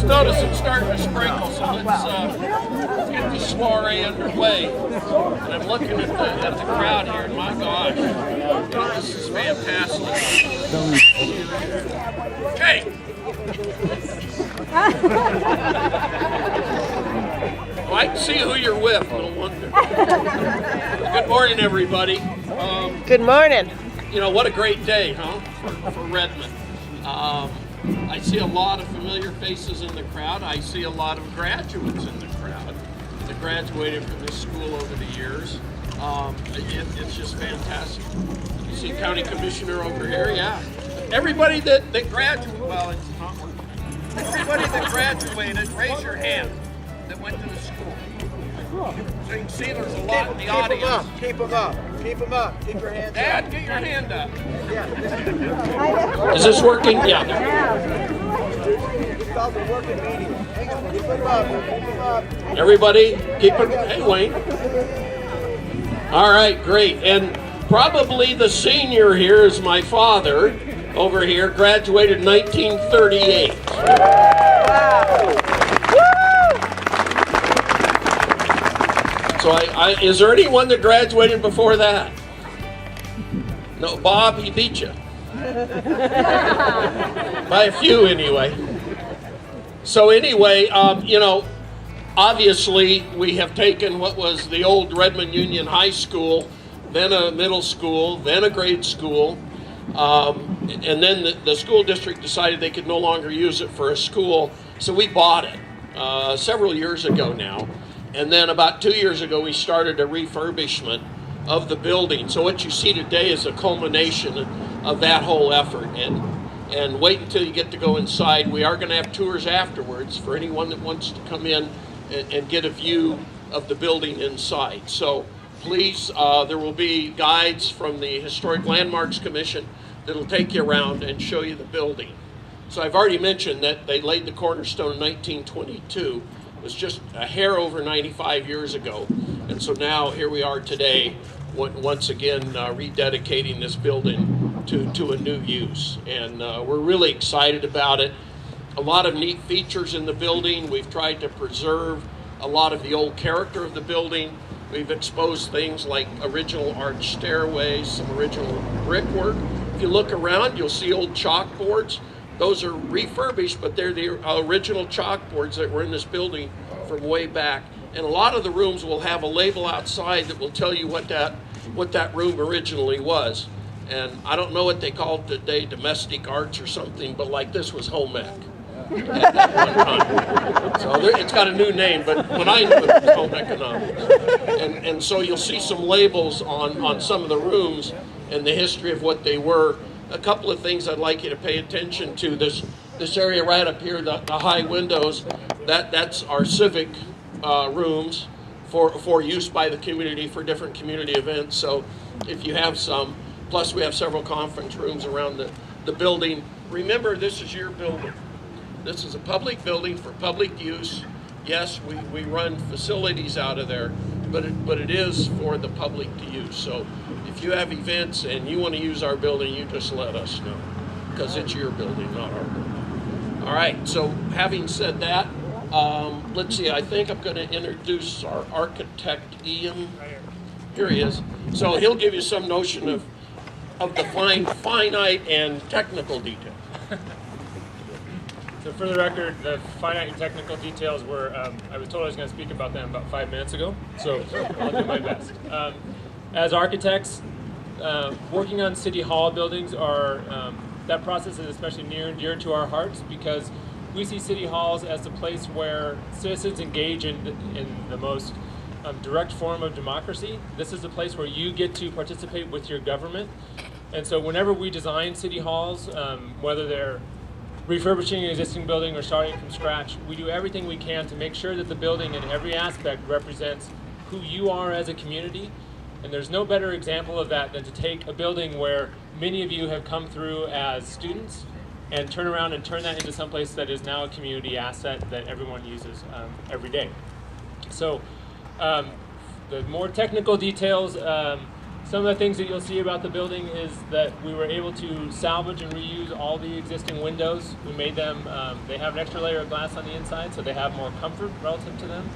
notice it's starting to sprinkle, so let's get the soiree underway. And I'm looking at the crowd here, and my gosh, this is fantastic. Okay. Well, I can see who you're with, no wonder. Good morning, everybody. Good morning. You know, what a great day, huh, for Redmond. I see a lot of familiar faces in the crowd. I see a lot of graduates in the crowd that graduated from this school over the years. It's just fantastic. You see County Commissioner over here, yeah. Everybody that graduated, well, it's not working. Everybody that graduated, raise your hand that went to the school. So you can see there's a lot in the audience. Keep them up. Keep them up. Keep your hands up. Dad, get your hand up. Yeah. Is this working? Yeah. It's called the working medium. Hang on. Keep them up. Keep them up. Everybody, keep it. Hey, Wayne. All right, great. And probably the senior here is my father over here, graduated in 1938. Wow. So is there anyone that graduated before that? No, Bob, he beat you. By a few anyway. So anyway, you know, obviously we have taken what was the old Redmond Union High School, then a middle school, then a grade school, and then the school district decided they could no longer use it for a school, so we bought it several years ago now. And then about 2 years ago, we started a refurbishment of the building. So what you see today is a culmination of that whole effort. And wait until you get to go inside. We are going to have tours afterwards for anyone that wants to come in and get a view of the building inside. So please, there will be guides from the Historic Landmarks Commission that'll take you around and show you the building. So I've already mentioned that they laid the cornerstone in 1922. It was just a hair over 95 years ago. And so now here we are today, once again rededicating this building to a new use. And we're really excited about it. A lot of neat features in the building. We've tried to preserve a lot of the old character of the building. We've exposed things like original arch stairways, some original brickwork. If you look around, you'll see old chalkboards. Those are refurbished, but they're the original chalkboards that were in this building from way back. And a lot of the rooms will have a label outside that will tell you what that room originally was. And I don't know what they call it today, domestic arts or something, but like this was home ec at one time. So it's got a new name, but when I knew it was home economics. And so you'll see some labels on some of the rooms and the history of what they were. A couple of things I'd like you to pay attention to. This area right up here, the high windows, that's our civic rooms for use by the community for different community events. So if you have some, plus we have several conference rooms around the building. Remember, this is your building. This is a public building for public use. Yes, we run facilities out of there, but it is for the public to use. So if you have events and you want to use our building, you just let us know, because it's your building, not our building. All right, so having said that, let's see, I think I'm going to introduce our architect, Ian. Here he is. So he'll give you some notion of the finite and technical detail. So for the record, the finite and technical details were, I was told I was going to speak about them about 5 minutes ago, so I'll do my best. As architects, working on city hall buildings that process is especially near and dear to our hearts, because we see city halls as the place where citizens engage in the most direct form of democracy. This is the place where you get to participate with your government. And so whenever we design city halls, whether they're refurbishing an existing building or starting from scratch, we do everything we can to make sure that the building in every aspect represents who you are as a community. And there's no better example of that than to take a building where many of you have come through as students and turn around and turn that into someplace that is now a community asset that everyone uses every day. So the more technical details, Some of the things that you'll see about the building is that we were able to salvage and reuse all the existing windows. We made them, they have an extra layer of glass on the inside, so they have more comfort relative to them.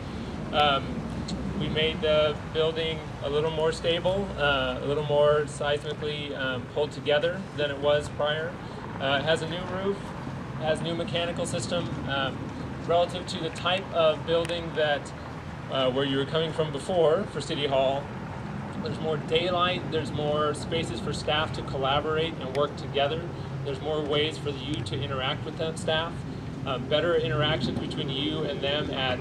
We made the building a little more stable, a little more seismically pulled together than it was prior. It has a new roof, has new mechanical system. Relative to the type of building that where you were coming from before for City Hall, there's more daylight, there's more spaces for staff to collaborate and work together. There's more ways for you to interact with that staff. Better interactions between you and them at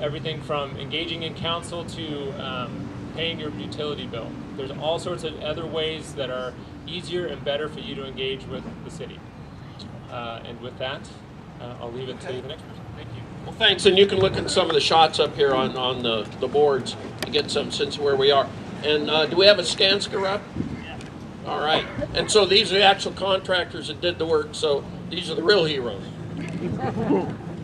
everything from engaging in council to paying your utility bill. There's all sorts of other ways that are easier and better for you to engage with the city. And with that, I'll leave it to the next person. Thank you. Well, thanks, and you can look at some of the shots up here on the boards to get some sense of where we are. And do we have a Skanska rep? Yeah. All right. And so these are the actual contractors that did the work, so these are the real heroes.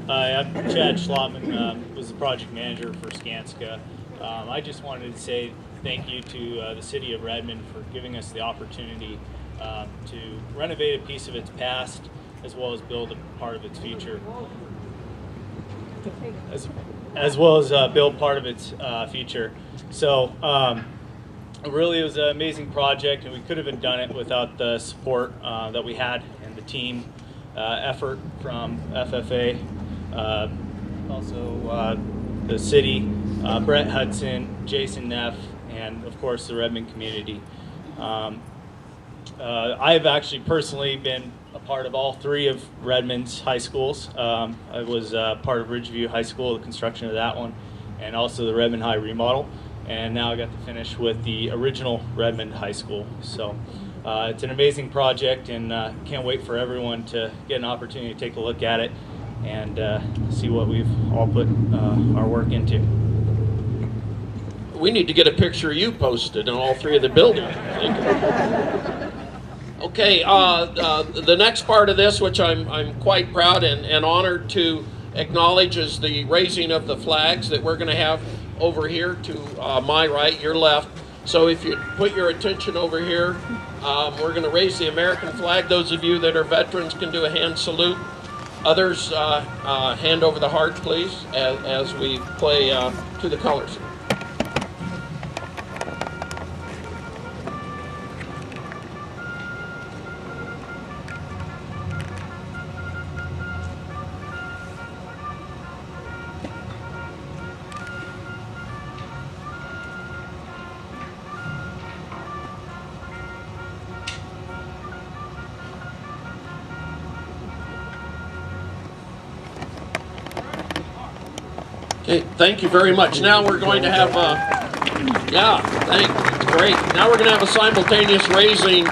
Hi, I'm Chad Schlotman, was the project manager for Skanska. I just wanted to say thank you to the city of Redmond for giving us the opportunity to renovate a piece of its past as well as build a part of its future. As well as build part of its future. So really it was an amazing project, and we could have done it without the support that we had and the team effort from FFA, also the city, Brett Hudson, Jason Neff, and of course the Redmond community. I've actually personally been a part of all three of Redmond's high schools. I was part of Ridgeview High School, the construction of that one, and also the Redmond High remodel. And now I got to finish with the original Redmond High School. So it's an amazing project, and can't wait for everyone to get an opportunity to take a look at it and see what we've all put our work into. We need to get a picture of you posted in all three of the buildings. Okay, the next part of this, which I'm quite proud and honored to acknowledge, is the raising of the flags that we're going to have over here to my right, your left. So if you put your attention over here, we're going to raise the American flag. Those of you that are veterans can do a hand salute. Others, hand over the heart, please, as we play to the colors. Okay, thank you very much. Now we're going to have, great. Now we're going to have a simultaneous raising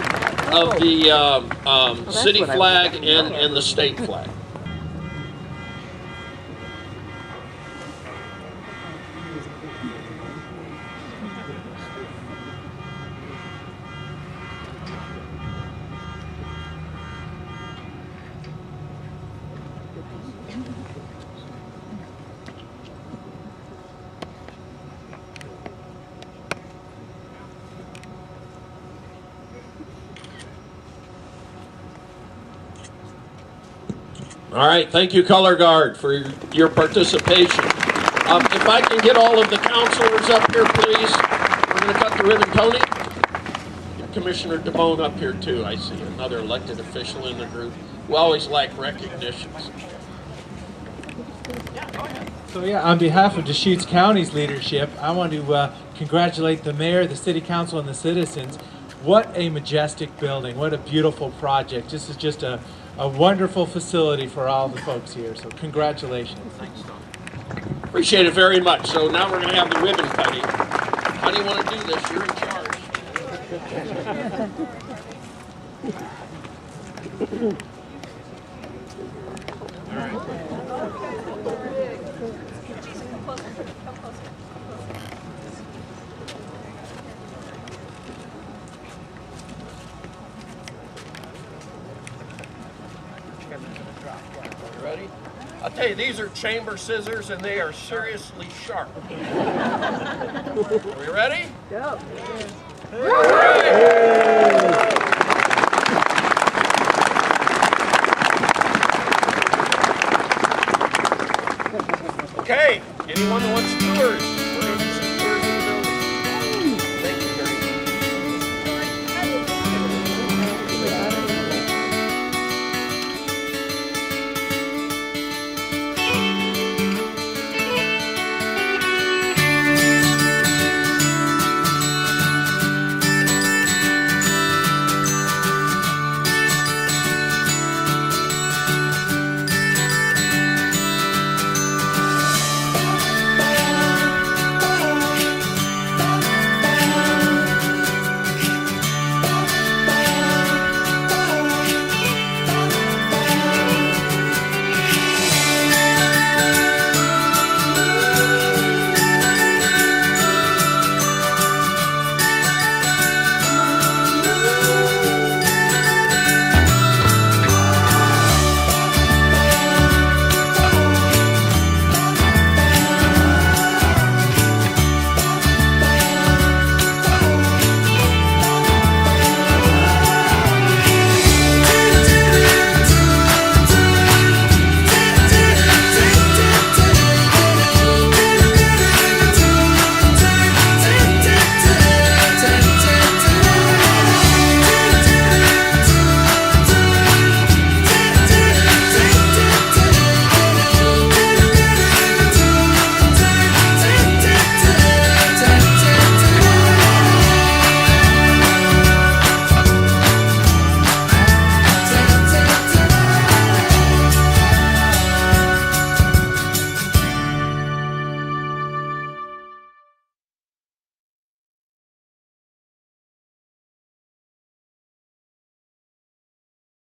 of the city flag and the state flag. All right, thank you, Color Guard, for your participation. If I can get all of the counselors up here, please. We're going to cut the ribbon. Tony, get Commissioner DeBone up here, too. I see another elected official in the group. We always like recognitions. So yeah, on behalf of Deschutes County's leadership, I want to congratulate the mayor, the city council, and the citizens. What a majestic building. What a beautiful project. This is just a wonderful facility for all the folks here. So congratulations. Thanks, Don. Appreciate it very much. So now we're going to have the ribbon cutting. How do you want to do this? You're in charge. All right. Ready? I'll tell you, these are chamber scissors, and they are seriously sharp. Are we ready? Go. Hey!